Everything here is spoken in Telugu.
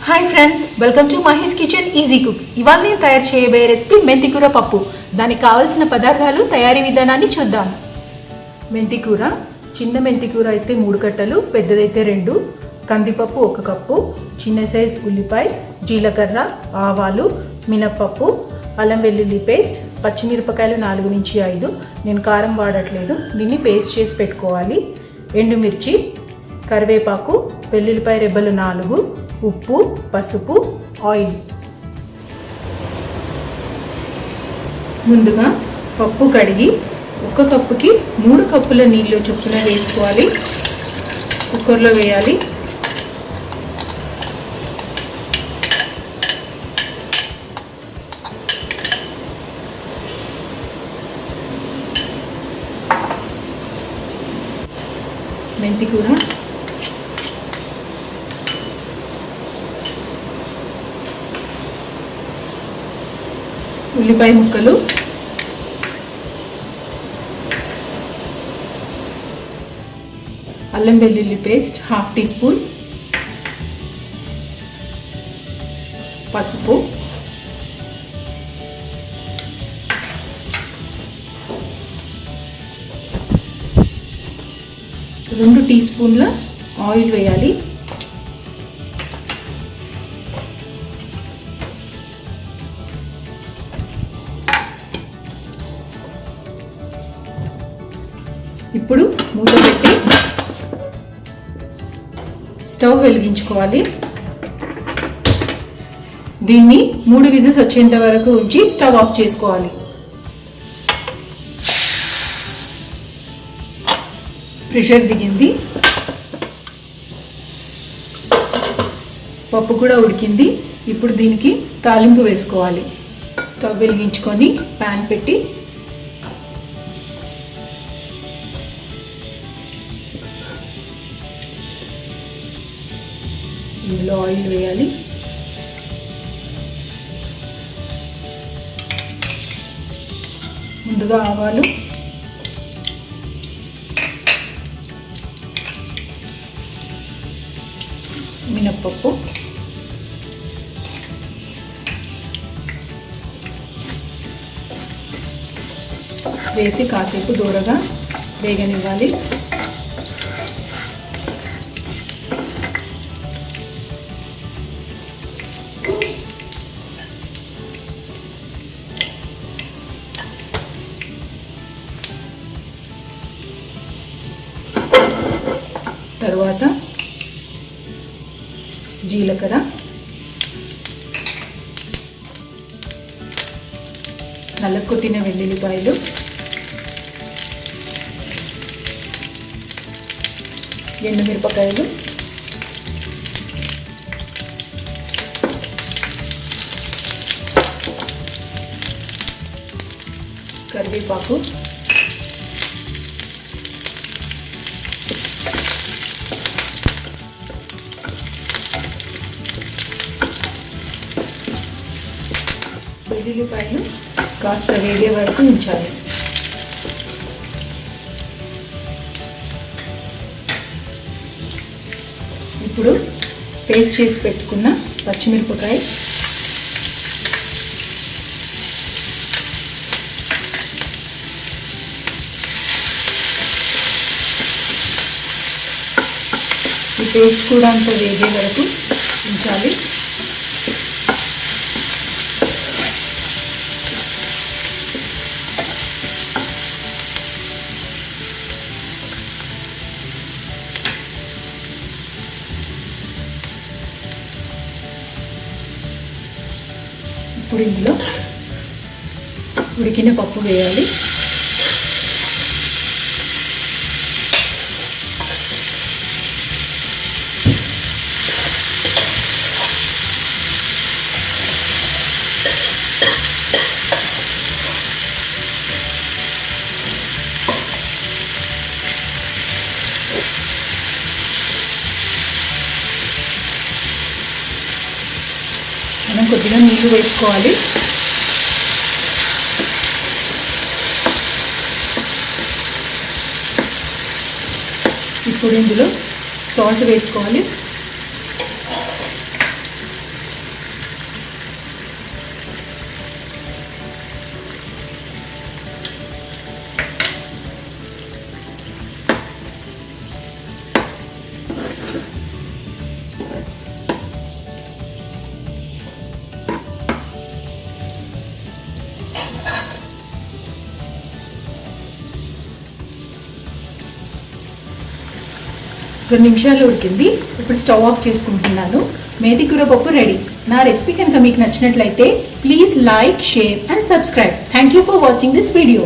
Hi friends, welcome to Mahi's kitchen easy cook. ఇవాళ నేను తయారు చేయబోయే రెసిపీ మెంతికూర పప్పు. దానికి కావాల్సిన పదార్థాలు, తయారీ విధానాన్ని చూద్దాం. మెంతికూర, చిన్న మెంతికూర అయితే 3 కట్టలు, పెద్దదైతే 2, కందిపప్పు 1 కప్పు, చిన్న సైజ్ ఉల్లిపాయ, జీలకర్ర, ఆవాలు, మినప్పప్పు, అల్లం వెల్లుల్లి పేస్ట్, పచ్చిమిరపకాయలు 4 నుంచి 5. నేను కారం వాడట్లేదు, దీన్ని పేస్ట్ చేసి పెట్టుకోవాలి. ఎండుమిర్చి, కరివేపాకు, వెల్లుల్లిపాయ రెబ్బలు 4, ఉప్పు, పసుపు, ఆయిల్. ముందుగా పప్పు కడిగి 1 కప్పుకి 3 కప్పుల నీళ్ళు చొప్పున వేసుకోవాలి. కుక్కర్లో వేయాలి. మెంతికూర, ఉల్లిపాయ ముక్కలు, అల్లం వెల్లుల్లి పేస్ట్ 1/2 టీ స్పూన్, పసుపు, రెండు టీ స్పూన్ల ఆయిల్ వేయాలి. ఇప్పుడు మూత పెట్టి స్టవ్ వెలిగించుకోవాలి. దీన్ని 3 విజిల్స్ వచ్చేంత వరకు ఉంచి స్టవ్ ఆఫ్ చేసుకోవాలి. ప్రెషర్ దిగింది, పప్పు కూడా ఉడికింది. ఇప్పుడు దీనికి తాలింపు వేసుకోవాలి. స్టవ్ వెలిగించుకొని ప్యాన్ పెట్టి ఇందులో ఆయిల్ వేయాలి. ముందుగా ఆవాలు, మినప్పప్పు, వేసి కాసేపు దూరగా వేగనివ్వాలి. తర్వాత జీలకర్ర, నల్లకొట్టిన వెల్లుల్లిపాయలు, ఎండుమిరపకాయలు, కరివేపాకు, వెల్లుల్లిపాయలు కాస్త వేగే వరకు ఉంచాలి. ఇప్పుడు పేస్ట్ చేసి పెట్టుకున్న పచ్చిమిరపకాయ, ఈ పేస్ట్ కూడా అంత వేగే వరకు ఉంచాలి. ఇప్పుడు ఇందులో ఉడికిన పప్పు వేయాలి. మనం కొద్దిగా నీళ్ళు వేసుకోవాలి. ఇప్పుడు ఇందులో సాల్ట్ వేసుకోవాలి. 2 నిమిషాలు ఉడికింది. ఇప్పుడు స్టవ్ ఆఫ్ చేసుకుంటున్నాను. మేతికూర పప్పు రెడీ. నా రెసిపీ కనుక మీకు నచ్చినట్లయితే please like, share and subscribe. Thank you for watching this video.